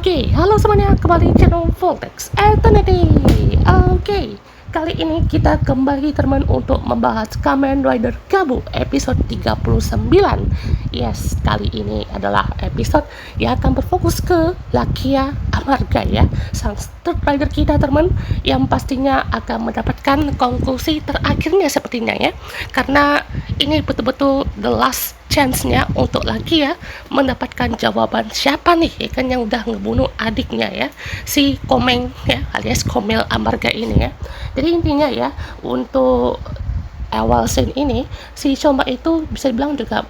Oke, halo semuanya, kembali channel Voltex Eternity. Oke, kali ini kita kembali teman untuk membahas Kamen Rider Gabu episode 39. Yes, kali ini adalah episode yang akan berfokus ke Lakia Amarga ya, sang third rider kita teman, yang pastinya akan mendapatkan konklusi terakhirnya sepertinya ya. Karena ini betul-betul the last chance-nya untuk lagi ya mendapatkan jawaban siapa nih ya kan yang udah ngebunuh adiknya ya, si Komeng ya alias Komel Amarga ini ya. Jadi intinya ya, untuk awal scene ini si Shoma itu bisa dibilang juga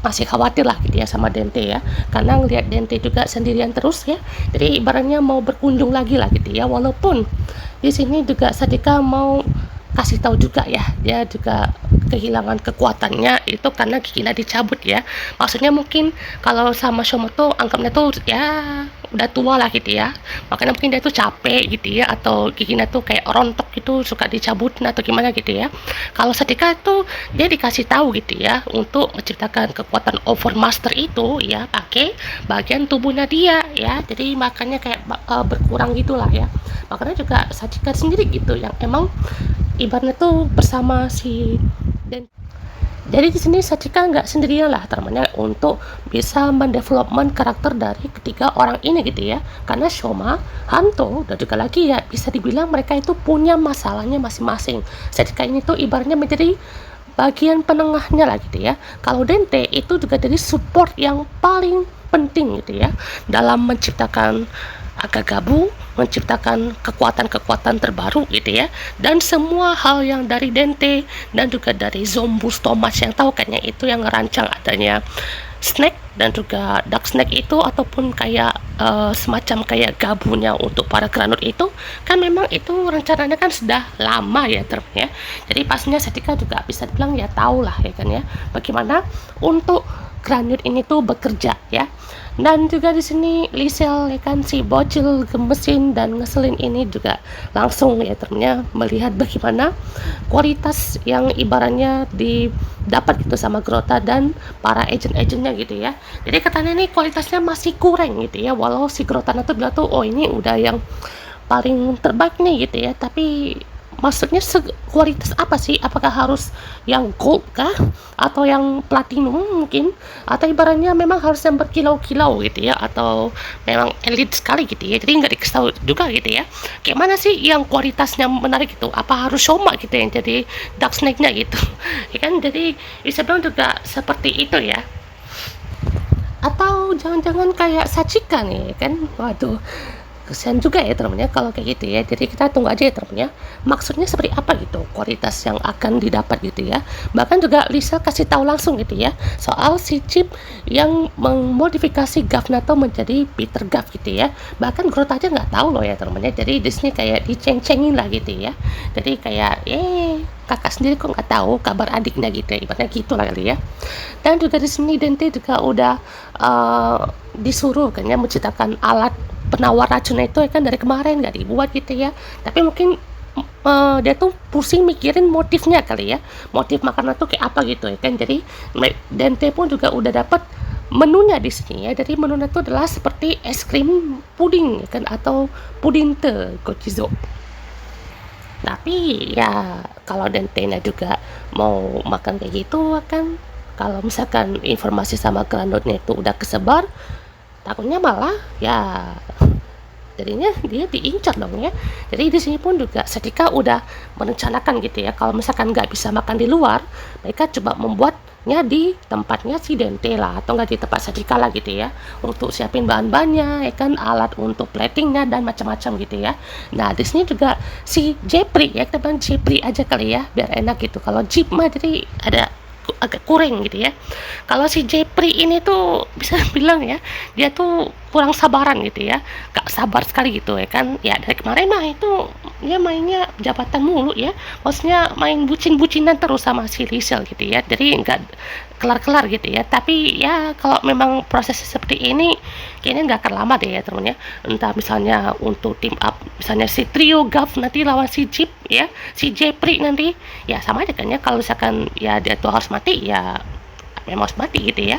masih khawatir lah gitu ya sama Dente ya, karena ngelihat Dente juga sendirian terus ya. Jadi ibaratnya mau berkunjung lagi lah gitu ya, walaupun di sini juga Sadika mau kasih tahu juga ya, dia juga kehilangan kekuatannya itu karena giginya dicabut ya. Maksudnya mungkin kalau sama Shoma tuh anggapnya tuh ya udah tua lah gitu ya, makanya mungkin dia tuh capek gitu ya, atau giginya tuh kayak rontok gitu suka dicabut atau gimana gitu ya. Kalau Sadika tuh dia dikasih tahu gitu ya untuk menciptakan kekuatan Overmaster itu ya pakai bagian tubuhnya dia ya, jadi makanya kayak berkurang gitulah ya. Makanya juga Sadika sendiri gitu yang emang ibaratnya tuh bersama si dan jadi di sini Sachika nggak sendirian lah temannya untuk bisa mendevelopment karakter dari ketiga orang ini gitu ya, karena Shoma, Hanto dan juga lagi ya bisa dibilang mereka itu punya masalahnya masing-masing. Sachika ini tuh ibaratnya menjadi bagian penengahnya lah gitu ya. Kalau Dente itu juga jadi support yang paling penting gitu ya dalam menciptakan Akagabu, menciptakan kekuatan-kekuatan terbaru gitu ya, dan semua hal yang dari Dente dan juga dari Zombus Thomas yang tahu kayaknya itu yang ngerancang adanya Snake dan juga Dark Snake itu, ataupun kayak semacam kayak gabunya untuk para Granut itu kan memang itu rencananya kan sudah lama ya teman ya. Jadi pastinya Setika juga bisa dibilang ya tahu lah ya kan ya bagaimana untuk Granut ini tuh bekerja ya. Dan juga di sini Lisel ya kan, si bocil gemesin dan ngeselin ini juga langsung ya temennya melihat bagaimana kualitas yang ibaratnya didapat gitu sama Grota dan para agent-agentnya gitu ya. Jadi katanya ini kualitasnya masih kurang gitu ya, walau si Grota itu bilang tuh oh ini udah yang paling terbaik nih gitu ya, tapi maksudnya kualitas apa sih? Apakah harus yang gold kah? Atau yang platinum mungkin? Atau ibaratnya memang harus yang berkilau-kilau gitu ya? Atau memang elit sekali gitu ya? Jadi nggak dikasih tahu juga gitu ya. Kayak mana sih yang kualitasnya menarik gitu? Apa harus Shoma gitu yang jadi Dark Snake-nya gitu? Ya kan, jadi bisa bilang juga seperti itu ya. Atau jangan-jangan kayak Sachika nih kan? Waduh, kesian juga ya temennya kalau kayak gitu ya. Jadi kita tunggu aja ya temennya, maksudnya seperti apa gitu kualitas yang akan didapat gitu ya. Bahkan juga Lisa kasih tahu langsung gitu ya soal si Chip yang memodifikasi Gavnato menjadi Peter Gav gitu ya. Bahkan Grot aja nggak tahu loh ya temennya. Jadi di sini kayak diceng-cengin lah gitu ya. Jadi kayak kakak sendiri kok nggak tahu kabar adiknya gitu ya, ibaratnya gitu lah kali ya. Dan juga di sini Dente juga udah disuruh kan ya menciptakan alat penawar racun itu ya kan, dari kemarin nggak dibuat gitu ya. Tapi mungkin dia tuh pusing mikirin motifnya kali ya, motif makanan tuh kayak apa gitu ya kan. Jadi Dente pun juga udah dapat menunya di sini ya. Jadi menunya itu adalah seperti es krim puding ya kan, atau puding te gochizo. Tapi ya kalau Dentenya juga mau makan kayak gitu kan, kalau misalkan informasi sama Grandotnya itu udah kesebar, takutnya malah ya jadinya dia diincar dong ya. Jadi di sini pun juga Setika udah merencanakan gitu ya, kalau misalkan nggak bisa makan di luar, mereka coba membuatnya di tempatnya si Dente lah, atau nggak di tempat Setika lah gitu ya, untuk siapin bahan-bahannya ya kan, alat untuk platingnya dan macam-macam gitu ya. Nah di sini juga si Jepri ya, kita bilang Jepri aja kali ya biar enak gitu. Kalau Jeep mah jadi ada agak kurang gitu ya. Kalau si Jepri ini tuh bisa bilang ya, dia tuh kurang sabaran gitu ya, gak sabar sekali gitu ya kan. Ya dari kemarin mah itu dia mainnya jabatan mulu ya, maksudnya main bucin-bucinan terus sama si Lisel gitu ya, jadi nggak kelar-kelar gitu ya. Tapi ya kalau memang prosesnya seperti ini kayaknya nggak akan lama deh ya temennya. Entah misalnya untuk team up, misalnya si trio Gav nanti lawan si Jeep ya, si Jepri nanti ya sama aja kan ya. Kalau misalkan ya dia tuh harus mati ya memang harus mati gitu ya.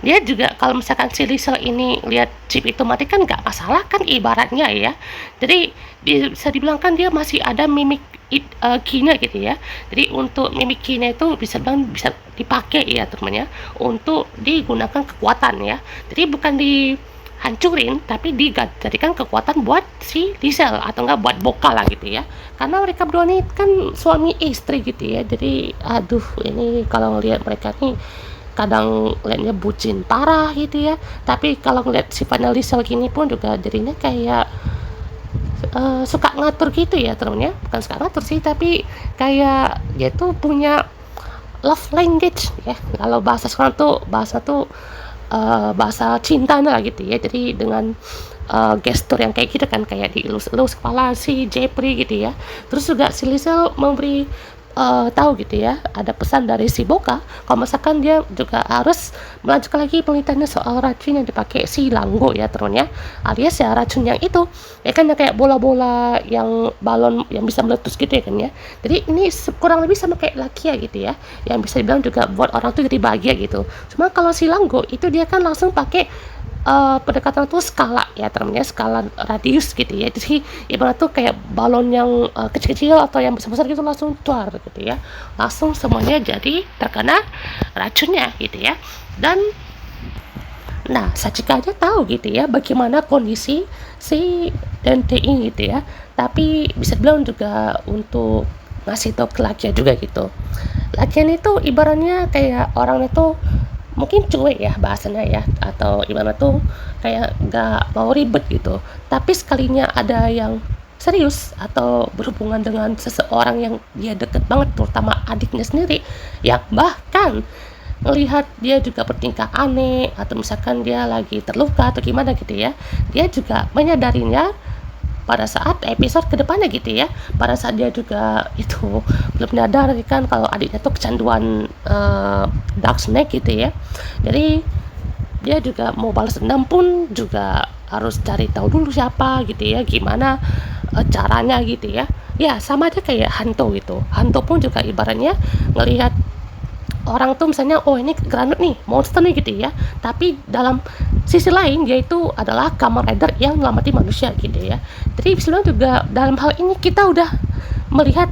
Dia juga kalau misalkan si Liesel ini lihat chip itu mati kan nggak masalah kan ibaratnya ya. Jadi bisa dibilang kan dia masih ada mimik key-nya gitu ya. Jadi untuk mimik key-nya itu bisa dipakai ya teman-teman ya, untuk digunakan kekuatan ya. Jadi bukan dihancurin tapi dijadikan kekuatan buat si Liesel atau enggak buat Boka lah gitu ya, karena mereka berdua ini kan suami istri gitu ya. Jadi aduh, ini kalau ngelihat mereka nih kadang liatnya bucin parah gitu ya, tapi kalau ngeliat sifatnya Liesel gini pun juga jadinya kayak suka ngatur gitu ya temennya. Bukan suka ngatur sih, tapi kayak dia tuh punya love language ya, kalau bahasa sekarang tuh bahasa cintanya lah gitu ya. Jadi dengan gestur yang kayak gitu kan, kayak dielus-elus kepala si Jeffrey gitu ya. Terus juga si Liesel memberi tahu gitu ya, ada pesan dari si Boka kalau misalkan dia juga harus melanjutkan lagi penelitiannya soal racun yang dipakai si Langgo ya teman ya, alias ya racun yang itu ya kan, yang kayak bola-bola yang balon yang bisa meletus gitu ya kan ya. Jadi ini kurang lebih sama kayak Lakia gitu ya, yang bisa dibilang juga buat orang tuh jadi bahagia gitu. Cuma kalau si Langgo itu dia kan langsung pakai pendekatan tuh skala ya temennya, skala radius gitu ya. Jadi ibarat tuh kayak balon yang kecil-kecil atau yang besar-besar gitu langsung tuar gitu ya, langsung semuanya jadi terkena racunnya gitu ya. Dan nah Sachika aja tahu gitu ya bagaimana kondisi si Dante ini gitu ya, tapi bisa bilang juga untuk ngasih tau ke Lakia juga gitu. Lakian itu ibaratnya kayak orang itu mungkin cuek ya bahasanya ya, atau gimana tuh kayak nggak mau ribet gitu, tapi sekalinya ada yang serius atau berhubungan dengan seseorang yang dia deket banget, terutama adiknya sendiri, yang bahkan ngelihat dia juga bertingkah aneh atau misalkan dia lagi terluka atau gimana gitu ya, dia juga menyadarinya pada saat episode kedepannya gitu ya. Pada saat dia juga itu belum nyadar kan kalau adiknya tuh kecanduan Dark Snake gitu ya. Jadi dia juga mau balas dendam pun juga harus cari tahu dulu siapa gitu ya, gimana caranya gitu ya. Ya sama aja kayak Hanto gitu. Hanto pun juga ibaratnya ngelihat orang tuh misalnya, oh ini granat nih, monster nih gitu ya, tapi dalam sisi lain dia itu adalah Kamen Rider yang menyelamatin manusia gitu ya. Jadi sebenarnya juga dalam hal ini kita udah melihat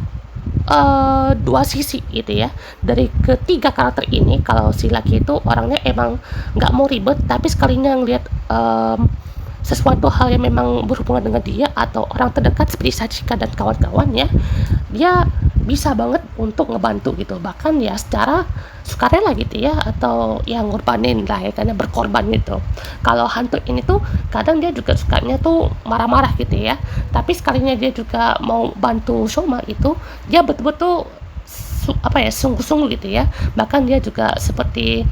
dua sisi gitu ya dari ketiga karakter ini. Kalau si Laki itu orangnya emang nggak mau ribet, tapi sekalinya ngeliat sesuatu hal yang memang berhubungan dengan dia atau orang terdekat seperti Sachika dan kawan-kawannya, dia bisa banget untuk ngebantu gitu, bahkan ya secara sukarela gitu ya, atau yang ngorbanin lah ya, karena berkorban gitu. Kalau Hantu ini tuh kadang dia juga sukanya tuh marah-marah gitu ya, tapi sekalinya dia juga mau bantu Shoma itu dia betul-betul sungguh-sungguh gitu ya. Bahkan dia juga seperti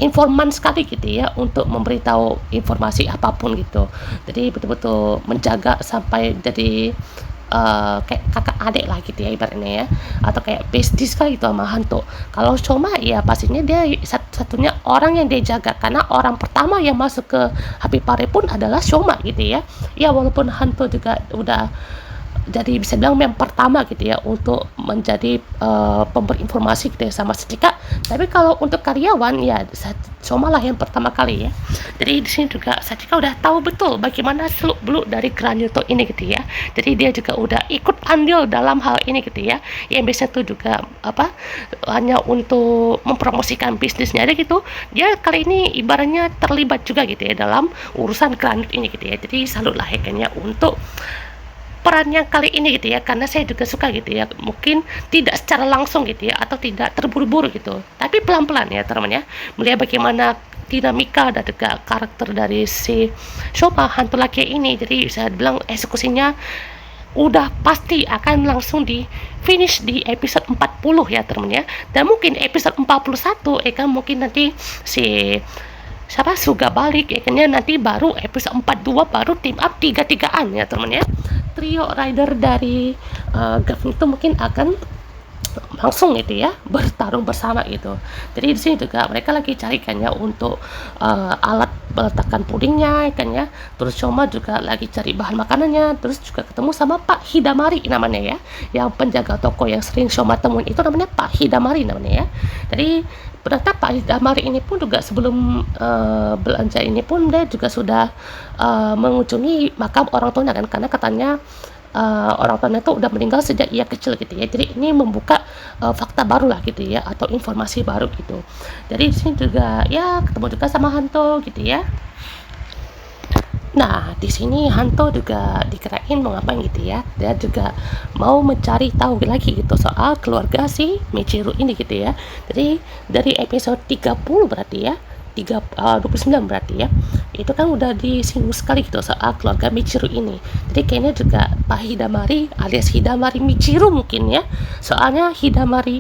informan sekali gitu ya untuk memberitahu informasi apapun gitu. Jadi betul-betul menjaga sampai jadi kayak kakak adik lah gitu ya ibaratnya ya, atau kayak bestie sekali gitu sama Hantu. Kalau Shoma ya pastinya dia satu-satunya orang yang dia jaga, karena orang pertama yang masuk ke Happy Pare pun adalah Shoma gitu ya. Ya walaupun Hantu juga udah jadi bisa bilang yang pertama gitu ya untuk menjadi pemberi informasi gitu ya sama Sachika, tapi kalau untuk karyawan ya Shoma lah yang pertama kali ya. Jadi di sini juga Sachika udah tahu betul bagaimana seluk beluk dari Granuto ini gitu ya. Jadi dia juga udah ikut andil dalam hal ini gitu ya, yang biasanya tuh juga hanya untuk mempromosikan bisnisnya aja gitu, dia kali ini ibaratnya terlibat juga gitu ya dalam urusan Granuto ini gitu ya. Jadi salut lah ya kayaknya untuk perannya kali ini gitu ya, karena saya juga suka gitu ya, mungkin tidak secara langsung gitu ya atau tidak terburu-buru gitu, tapi pelan-pelan ya teman-teman ya, melihat bagaimana dinamika dan juga karakter dari si Shoma Hantu Laki ini. Jadi saya bilang eksekusinya udah pasti akan langsung di finish di episode 40 ya teman-teman ya, dan mungkin episode 41 kan mungkin nanti si Suga balik ya kan ya, nanti baru episode 42 baru team up 3-3an ya teman ya. Trio rider dari Gavin itu mungkin akan langsung gitu ya bertarung bersama gitu. Jadi di sini juga mereka lagi carikannya untuk alat meletakkan pudingnya kan ya. Terus Shoma juga lagi cari bahan makanannya, terus juga ketemu sama Pak Hidamari namanya ya, yang penjaga toko yang sering Shoma temuin itu namanya Pak Hidamari namanya ya. Jadi ternyata Pak Hidamari ini pun juga sebelum belanja ini pun dia juga sudah mengunjungi makam orang tuanya kan, karena katanya orang tuanya itu udah meninggal sejak ia kecil gitu ya. Jadi ini membuka fakta baru lah gitu ya, atau informasi baru gitu. Jadi di sini juga ya ketemu juga sama Hanto gitu ya. Nah, di sini Hanto juga dikirain mau ngapain gitu ya. Dia juga mau mencari tahu lagi gitu soal keluarga si Michiru ini gitu ya. Jadi dari episode 30 berarti ya, 29 berarti ya. Itu kan udah disinggung sekali gitu soal keluarga Michiru ini. Jadi kayaknya juga Pak Hidamari alias Hidamari Michiru mungkin ya. Soalnya Hidamari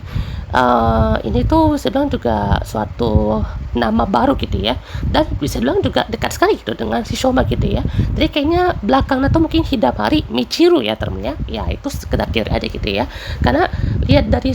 ini tuh sedang juga suatu nama baru gitu ya, dan bisa bilang juga dekat sekali gitu dengan si Shoma gitu ya. Jadi kayaknya belakangnya tuh mungkin Hidamari Michiru ya termnya ya, itu sekedar teori aja gitu ya, karena lihat dari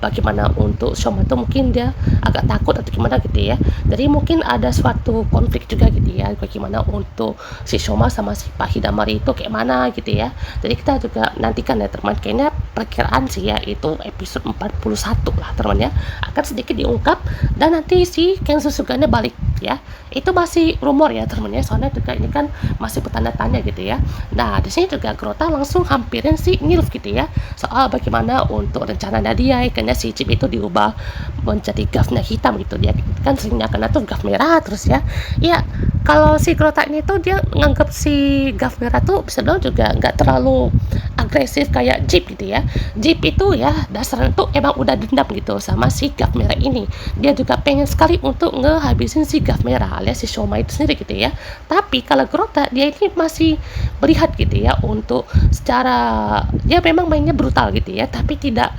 bagaimana untuk Shoma tuh mungkin dia agak takut atau gimana gitu ya. Jadi mungkin ada suatu konflik juga gitu ya, bagaimana untuk si Shoma sama si Pak Hidamari itu kayak mana gitu ya. Jadi kita juga nantikan ya teman, kayaknya perkiraan sih ya itu episode 41 lah teman ya, akan sedikit diungkap, dan nanti si Kenzo Sugane balik ya. Itu masih rumor ya teman ya, soalnya juga ini kan masih bertanda tanya gitu ya. Nah di sini juga Grota langsung hampirin si Nilf gitu ya, soal bagaimana untuk rencana Nadia, kayaknya si Chip itu diubah menjadi gafnya hitam gitu. Dia kan seringnya kena tuh gaf merah terus ya. Ya kalau si Grota ini tuh dia nganggap si gaf merah tuh bisa bilang juga nggak terlalu agresif kayak Jeep gitu ya. Jeep itu ya dasarnya tuh emang udah dendam gitu sama si gaf merah ini. Dia juga pengen sekali untuk ngehabisin si gaf merah alias si Shoma itu sendiri gitu ya. Tapi kalau Grota dia ini masih melihat gitu ya, untuk secara dia memang mainnya brutal gitu ya, tapi tidak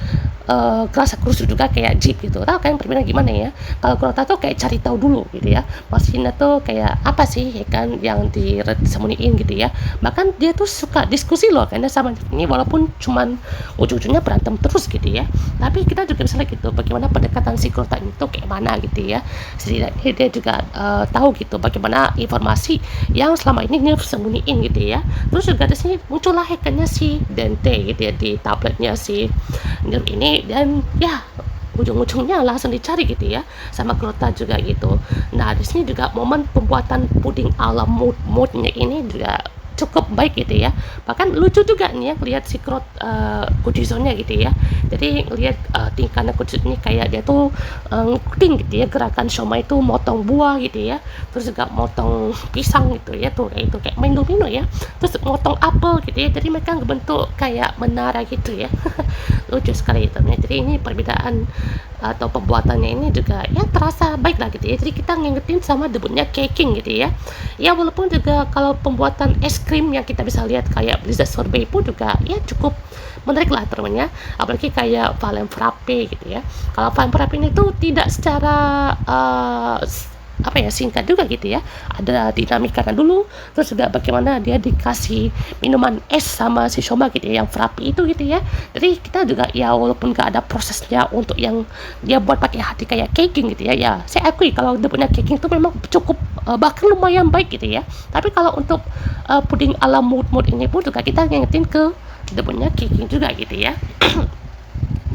kerasa kerusuk juga kayak Jeep gitu. Tahu kan perbedaan gimana ya? Kalau Grota tuh kayak cari tahu dulu gitu ya, maksudnya tuh kayak apa sih ya kan yang disembunyiin gitu ya. Bahkan dia tuh suka diskusi loh karena sama ini, walaupun cuman ujung-ujungnya berantem terus gitu ya. Tapi kita juga bisa lihat gitu bagaimana pendekatan si Grota itu kayak mana gitu ya. Setidaknya dia juga tahu gitu bagaimana informasi yang selama ini dia sembunyiin gitu ya. Terus juga di sini muncullah hackernya si Dente gitu ya di tabletnya si Nir ini, dan ya ujung-ujungnya langsung dicari gitu ya sama Grota juga gitu. Nah di sini juga momen pembuatan puding ala moodnya ini juga cukup baik gitu ya. Bahkan lucu juga nih ya lihat si Kujizonnya gitu ya. Jadi lihat tingkahnya Kujizo ini kayak dia tuh ngikutin gitu ya gerakan Shoma itu motong buah gitu ya. Terus juga motong pisang gitu ya tuh, kayak itu kayak main domino ya. Terus motong apel gitu ya. Jadi mereka ngebentuk kayak menara gitu ya. Lucu sekali itu. Jadi ini perbedaan atau pembuatannya ini juga ya terasa baik lah gitu ya. Jadi kita ngingetin sama debutnya Keking gitu ya. Ya walaupun juga kalau pembuatan es krim yang kita bisa lihat kayak Blizzard Sorbet pun juga ya cukup menarik lah temennya, apalagi kayak Valen Frappe gitu ya. Kalau Valen Frappe ini tuh tidak secara apa ya singkat juga gitu ya, ada dinamikanya dulu, terus juga bagaimana dia dikasih minuman es sama si Shoma gitu ya, yang frappe itu gitu ya. Jadi kita juga ya walaupun gak ada prosesnya untuk yang dia buat pakai hati kayak Keking gitu ya, ya saya akui kalau dia punya Keking itu memang cukup bahkan lumayan baik gitu ya. Tapi kalau untuk puding ala mood ini pun juga kita ngingetin ke dia punya Keking juga gitu ya.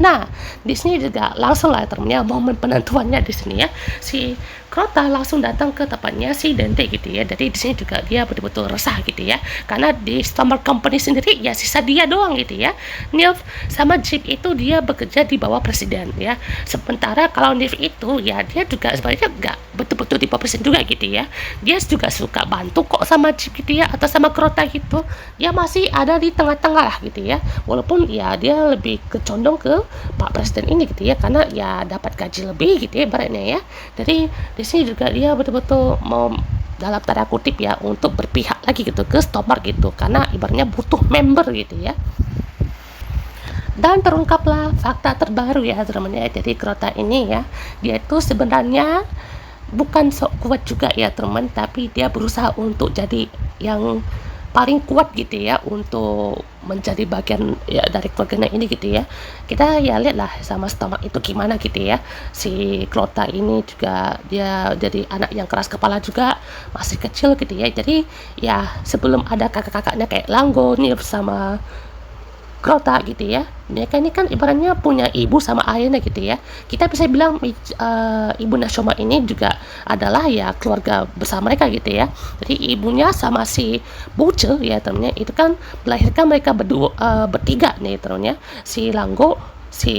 Nah, di sini juga langsung lah temennya momen penentuannya di sini ya. Si Crota langsung datang ke tempatnya si Dente gitu ya. Jadi di sini juga dia betul-betul resah gitu ya. Karena di Stormer Company sendiri ya sisa dia doang gitu ya. Nilf sama Jeep itu dia bekerja di bawah presiden ya. Sementara kalau Nilf itu ya dia juga sebenarnya nggak betul-betul di bawah presiden juga gitu ya. Dia juga suka bantu kok sama Jeep gitu ya, atau sama Crota gitu. Dia masih ada di tengah-tengah lah gitu ya. Walaupun ya dia lebih kecondong ke Pak Presiden ini gitu ya, karena ya dapat gaji lebih gitu ya ibaratnya ya. Jadi di sini juga dia betul-betul mau dalam tanda kutip ya untuk berpihak lagi gitu ke Stormer gitu, karena ibaratnya butuh member gitu ya. Dan terungkaplah fakta terbaru ya teman-teman ya. Jadi Crota ini ya, dia itu sebenarnya bukan sok kuat juga ya teman, tapi dia berusaha untuk jadi yang paling kuat gitu ya untuk menjadi bagian ya dari keluarganya ini gitu ya. Kita ya lihatlah sama Stomach itu gimana gitu ya. Si Crota ini juga dia jadi anak yang keras kepala juga, masih kecil gitu ya. Jadi ya sebelum ada kakak-kakaknya kayak Langgo, Nilf sama Crota gitu ya. Mereka ini kan ibaratnya punya ibu sama ayahnya gitu ya. Kita bisa bilang ibu Nashoma ini juga adalah ya keluarga besar mereka gitu ya. Jadi ibunya sama si Butcher ya temennya itu kan melahirkan mereka berdua bertiga nih temennya. Si Langgo, si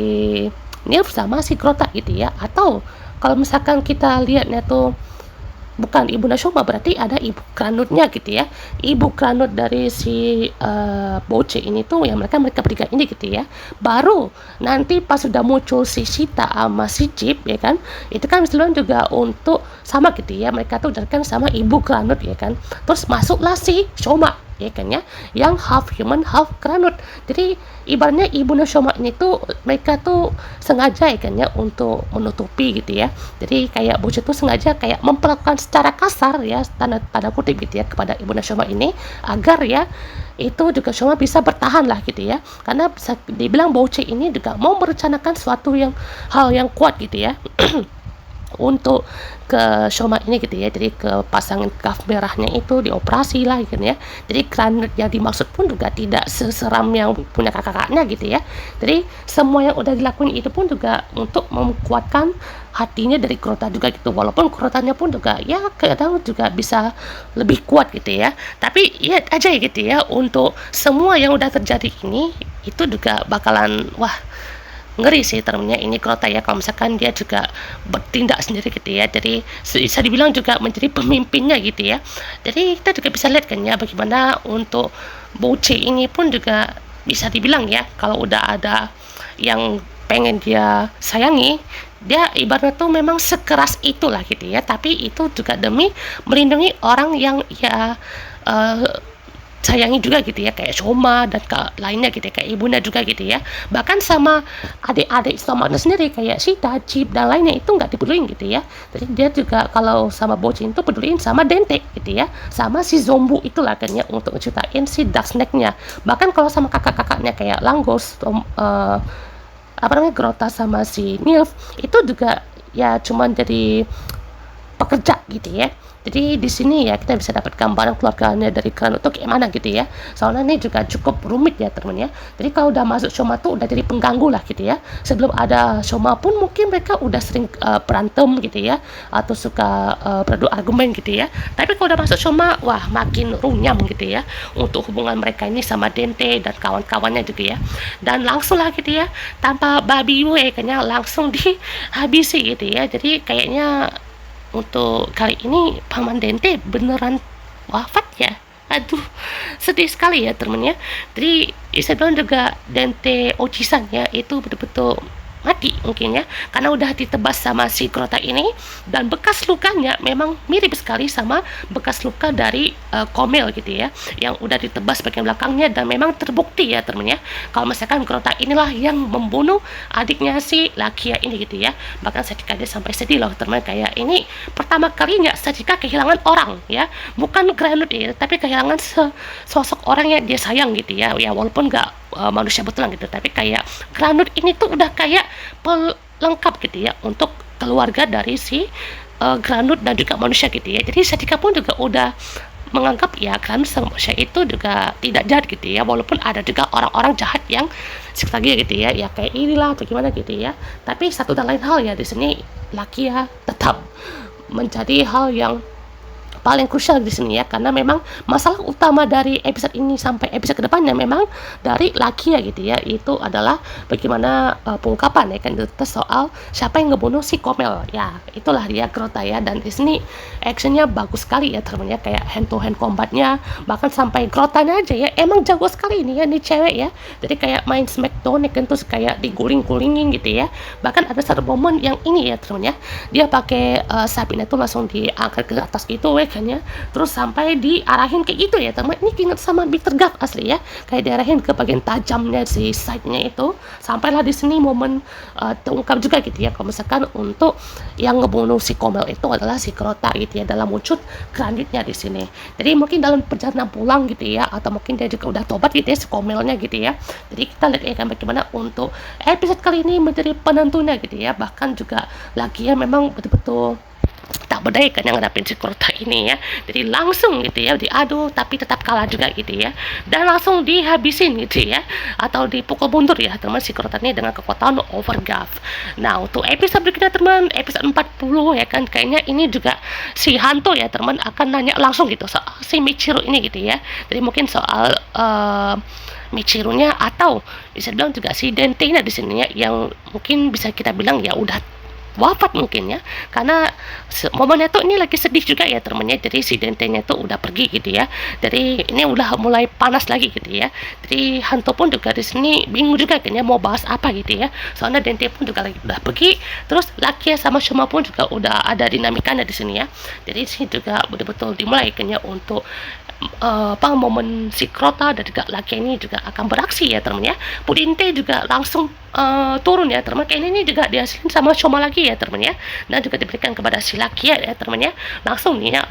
Nilf sama si Crota gitu ya. Atau kalau misalkan kita lihatnya tuh bukan ibu Nashoma, berarti ada ibu kranutnya gitu ya. Ibu kranut dari si Boce ini tuh yang mereka bertiga ini gitu ya. Baru nanti pas sudah muncul si Sita sama si Chip ya kan, itu kan sebenarnya juga untuk sama gitu ya, mereka tuh kan sama ibu kranut ya kan. Terus masuklah si Shoma ya kan ya, yang half human half kranut. Jadi ibaratnya ibu Nashoma ini tuh mereka tuh sengaja ya kan ya untuk menutupi gitu ya. Jadi kayak Boce tuh sengaja kayak memperlakukan secara kasar ya, tanda kutip gitu ya, kepada ibu Nashoma ini agar ya itu juga Shoma bisa bertahan lah gitu ya, karena bisa dibilang Boce ini juga mau merencanakan suatu hal yang kuat gitu ya untuk ke Shoma ini gitu ya. Jadi ke pasangan kaf merahnya itu dioperasi lah gitu ya. Jadi granat yang dimaksud pun juga tidak seseram yang punya kakak-kakaknya gitu ya. Jadi semua yang udah dilakuin itu pun juga untuk menguatkan hatinya dari Crota juga gitu, walaupun Crotanya pun juga ya kadang juga bisa lebih kuat gitu ya. Tapi ya aja gitu ya, untuk semua yang udah terjadi ini itu juga bakalan wah ngeri sih termnya ini Crota ya, kalau misalkan dia juga bertindak sendiri gitu ya. Jadi bisa dibilang juga menjadi pemimpinnya gitu ya. Jadi kita juga bisa lihat kan ya bagaimana untuk Boce ini pun juga bisa dibilang ya, kalau udah ada yang pengen dia sayangi, dia ibaratnya tuh memang sekeras itulah gitu ya. Tapi itu juga demi melindungi orang yang ya sayangi juga gitu ya, kayak Shoma dan lainnya gitu ya, kayak ibunda juga gitu ya. Bahkan sama adik-adik Stomachnya sendiri kayak Sita, Chip dan lainnya itu nggak dipeduliin gitu ya. Jadi dia juga kalau sama Bocin itu peduliin sama Dente gitu ya, sama si Zombu itulah kan ya, untuk ceritain si Dark Snake-nya. Bahkan kalau sama kakak-kakaknya kayak Langos, Grota sama si Nilf itu juga ya cuman jadi pekerja gitu ya. Jadi di sini ya kita bisa dapat gambaran keluarganya dari Kran itu kayak mana gitu ya. Soalnya ini juga cukup rumit ya temen ya. Jadi kalau udah masuk Shoma tuh udah jadi pengganggu lah gitu ya. Sebelum ada Shoma pun mungkin mereka udah sering berantem gitu ya, atau suka beradu argumen gitu ya. Tapi kalau udah masuk Shoma, wah makin runyam gitu ya untuk hubungan mereka ini sama Dente dan kawan-kawannya juga ya. Dan langsung lah gitu ya, tanpa babi kayaknya langsung dihabisi gitu ya. Jadi kayaknya untuk kali ini Paman Dente beneran wafat ya. Aduh, sedih sekali ya temen ya. Jadi saya bilang juga Dente Ochisan ya itu betul-betul mati mungkin ya, karena udah ditebas sama si Crota ini, dan bekas lukanya memang mirip sekali sama bekas luka dari Komel gitu ya, yang udah ditebas bagian belakangnya, dan memang terbukti ya temen ya, kalau misalkan Crota inilah yang membunuh adiknya si Lakia ini gitu ya. Bahkan Sachika dia sampai sedih loh temen, kayak ini pertama kalinya Sachika kehilangan orang ya, bukan Granut ya, tapi kehilangan sosok orang yang dia sayang gitu ya, ya walaupun nggak manusia betulan gitu, tapi kayak Granut ini tuh udah kayak pelengkap gitu ya untuk keluarga dari si Granut dan juga manusia gitu ya. Jadi Sachika pun juga udah menganggap ya Granut sama manusia itu juga tidak jahat gitu ya, walaupun ada juga orang-orang jahat yang sekitar gitu ya, ya kayak inilah atau gimana gitu ya. Tapi satu dan lain hal ya di sini Lakia tetap menjadi hal yang paling krusial di sini ya, karena memang masalah utama dari episode ini sampai episode kedepannya memang dari Lakia gitu ya, itu adalah bagaimana pengungkapan ya kan soal siapa yang ngebunuh si Komel ya, itulah dia Crota ya. Dan di sini actionnya bagus sekali ya temennya, kayak hand to hand combatnya, bahkan sampai Crotanya aja ya emang jago sekali ini ya, nih cewek ya. Jadi kayak main smackdown ya kan, terus kayak diguling-gulingin gitu ya. Bahkan ada satu momen yang ini ya temennya, dia pakai Sabina itu langsung diangkat ke atas gitu kan ya, terus sampai diarahin kayak gitu ya teman. Ini inget sama Bitter Guard asli ya, kayak diarahin ke bagian tajamnya si side-nya itu, sampailah di sini momen terungkap juga gitu ya, kalau misalkan untuk yang ngebunuh si Komel itu adalah si Crota gitu ya, dalam wujud Granditnya di sini. Jadi mungkin dalam perjalanan pulang gitu ya, atau mungkin dia juga udah tobat gitu ya si Komelnya gitu ya. Jadi kita lihat ya kan bagaimana untuk episode kali ini menjadi penentunya gitu ya, bahkan juga lagi ya memang betul-betul tak berdaya kan yang ngadapin si Crota ini ya. Jadi langsung gitu ya diadu tapi tetap kalah juga gitu ya, dan langsung dihabisin gitu ya, atau dipukul mundur ya teman si Crota ini dengan kekuatan Overgraph. Nah untuk episode berikutnya teman, episode 40 ya kan, kayaknya ini juga si Hanto ya teman akan nanya langsung gitu soal si Michiru ini gitu ya. Jadi mungkin soal Michirunya, atau bisa bilang juga si Dente-nya di sini ya, yang mungkin bisa kita bilang ya udah wafat mungkin ya, karena momennya tuh ini lagi sedih juga ya temennya. Jadi si Dente-nya tuh udah pergi gitu ya, jadi ini udah mulai panas lagi gitu ya. Jadi Hanto pun juga di sini bingung juga kayaknya mau bahas apa gitu ya, soalnya Dente pun juga lagi udah pergi, terus Lakia sama Shuma pun juga udah ada dinamikanya di sini ya. Jadi sini juga betul-betul dimulai kayaknya untuk momen si Crota dan juga Lakia ini juga akan beraksi ya teman ya. Pudinte juga langsung turun ya teman, kayaknya ini juga dihasilkan sama Shoma lagi ya teman ya, dan juga diberikan kepada si Lakia ya teman ya, langsung nih ya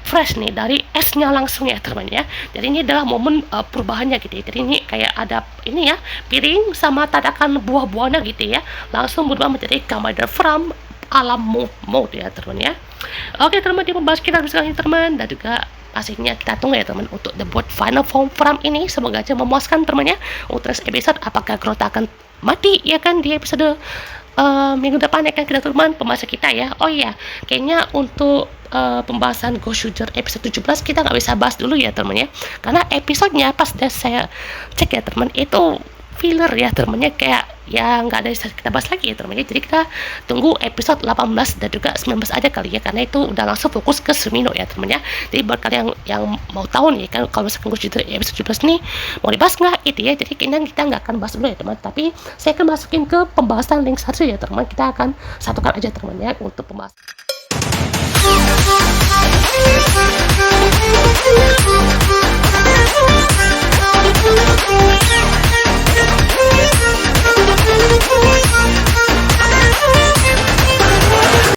fresh nih dari esnya langsung ya teman ya. Jadi ini adalah momen perubahannya gitu ya. Jadi ini kayak ada ini ya, piring sama tatakan buah-buahnya gitu ya, langsung berubah menjadi Commander from alam mode ya teman ya. Oke teman, dia membahas kita sekali teman, dan juga pastinya kita tunggu ya teman untuk debut final form from ini. Semoga aja memuaskan teman ya. Untuk episode apakah Crota akan mati ya kan di episode minggu depan ya kan kita teman pembahasan kita ya. Oh iya, kayaknya untuk pembahasan Ghost Shooter episode 17 kita nggak bisa bahas dulu ya teman ya, karena episodenya pas saya cek ya teman itu filler ya temennya, kayak ya nggak ada yang kita bahas lagi ya temennya. Jadi kita tunggu episode 18 dan juga 19 aja kali ya, karena itu udah langsung fokus ke Sumino ya temennya. Jadi buat kalian yang mau tahu nih kan, kalau misalkan Ghost Shooter episode 17 nih mau dibahas nggak gitu ya, jadi kayaknya kita nggak akan bahas dulu ya teman, tapi saya akan masukin ke pembahasan link satu ya teman. Kita akan satukan aja temennya untuk pembahasan.